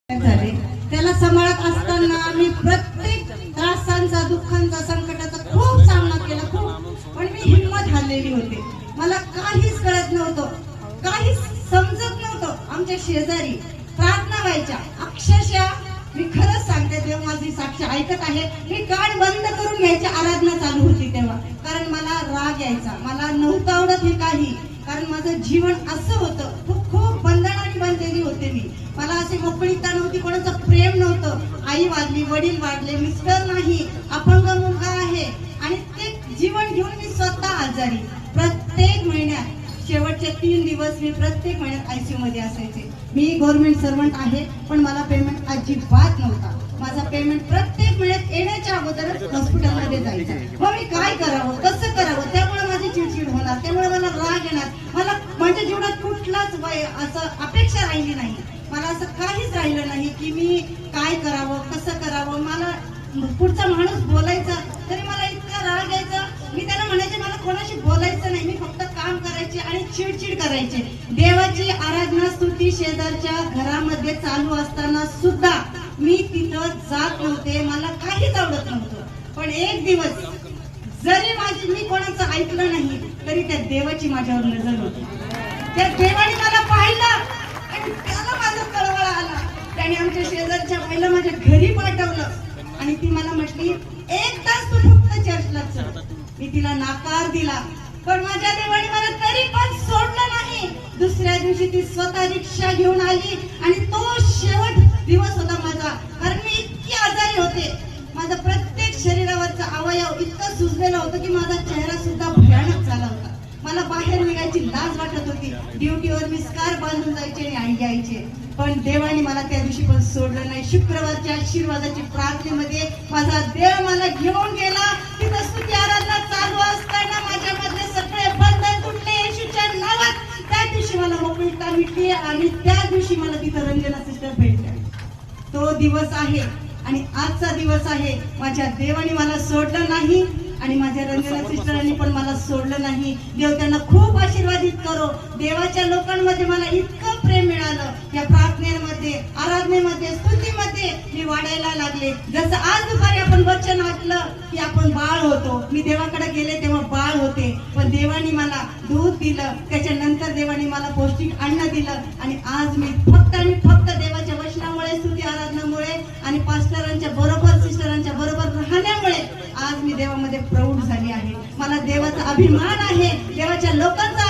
झाले त्याला सांभाळत असताना मी प्रत्येक त्रासांचा दुःखांचा संकटाचा खूप सामना केला खूप पण मी हिम्मत हारलेली होते। मला काहीच कळत नव्हतं, काहीच समजत नव्हतं। आमच्या शेजारी प्रार्थना व्हायच्या, अक्षरशः मी खरंच सांगते, देव माझी साक्ष ऐकत आहे, मी कान बंद करून घ्यायची आराधना चालू होती तेव्हा, कारण मला राग यायचा, मला नव्हतं आवडत हे काही, कारण माझं जीवन असं होतं, खूप बंधनाने बांधलेली होते मी। मला अशी मोकळीता नव्हती, कोणाचं प्रेम नव्हतं, आई वाढली, वडील वाढले, मिस्टर नाही, अपंग मुलगा आहे आणि ते जीवन घेऊन मी स्वतः आजारी। प्रत्येक महिन्यात शेवटचे 3 दिवस मी प्रत्येक महिन्यात आयसीयू मध्ये असायचे। मी गव्हर्नमेंट सर्वंट आहे, पण मला पेमेंट अजिबात नव्हता। माझा पेमेंट प्रत्येक महिन्यात येण्याच्या अगोदरच हॉस्पिटलमध्ये जायचा। मग मी काय करावं, कसं करावं, त्यामुळे माझी चिडचिड होणार, त्यामुळे मला राग येणार, मला माझ्या जीवनात कुठलाच असं अपेक्षा राहिली नाही, मला असं काहीच राहिलं नाही की मी काय करावं, कसं करावं। मला पुढचा माणूस बोलायचा तरी मला इतका राग यायचा, मी त्याला म्हणायचे मला कोणाशी बोलायचं नाही, मी फक्त काम करायचे आणि चिडचिड करायचे। देवाची आराधना स्तुती शेजारच्या घरामध्ये चालू असताना सुद्धा मी तिथं जात नव्हते, मला काहीच आवडत नव्हतं। पण एक दिवस जरी मी कोणाचं ऐकलं नाही तरी त्या देवाची माझ्यावर नजर होती, त्या देवाने मला पाहिलं आणि त्याला माझा कळवळा आला। त्याने आमच्या शेजारच्या बाईला माझ्या घरी पाठवलं आणि ती मला म्हटली, 1 तास तू फक्त चर्चला चल। मी तिला नकार दिला, पण माझ्या देवाने मला तरी पण सोडलं नाही। दुसऱ्या दिवशी ती स्वतः रिक्षा घेऊन आली आणि तो शेवट दिवस होता माझा, कारण मी इतकी आजारी होते, माझा प्रत्येक शरीरावरचा अवयव इतका सुजलेला होता की माझा चेहरा सुद्धा भयानक झाला होता। मला बाहेर निघायची लाज वाटत होती, ड्युटीवर मी स्कार्फ बांधून जायचे आणि आई यायचे, पण देवाने मला त्या दिवशी पण सोडलं नाही। शुक्रवारच्या आशीर्वादाची प्रार्थनेमध्ये माझा देव मला घेऊन गेला, तिथं स्तुती आराधना चालू असताना माझ्यामधले सगळे बंधन तुटले येशूच्या नावात। त्या दिवशी मला मोकळीता मिळते आणि त्या दिवशी मला तिथं रंजना सिस्टर भेटल्या। तो दिवस आहे आणि आजचा दिवस आहे, माझ्या देवाने मला सोडलं नाही आणि माझ्या रंजना सिस्टरांनी पण मला सोडलं नाही। देव त्यांना खूप आशीर्वादित करो। देवाच्या लोकांमध्ये मला इतकं प्रेम मिळालं, या प्रार्थनेमध्ये, आराधनेमध्ये, स्तुतीमध्ये मी वाढायला लागले। जसं आज दुपारी आपण वचन ऐकलं की आपण बाळ होतो, मी देवाकडे गेले तेव्हा बाळ होते, पण देवाने मला दूध दिलं, त्याच्यानंतर देवाने मला पौष्टिक अन्न दिलं आणि आज मी फक्त आणि फक्त देवाच्या वचनामुळे, स्तुती आराधनामुळे आणि पास्टरांच्या बरोबर, सिस्टरांच्या बरोबर राहण्यामुळे आज मी देवामध्ये प्रौढ झाली आहे। मला देवाचा अभिमान आहे, देवाच्या लोकांचा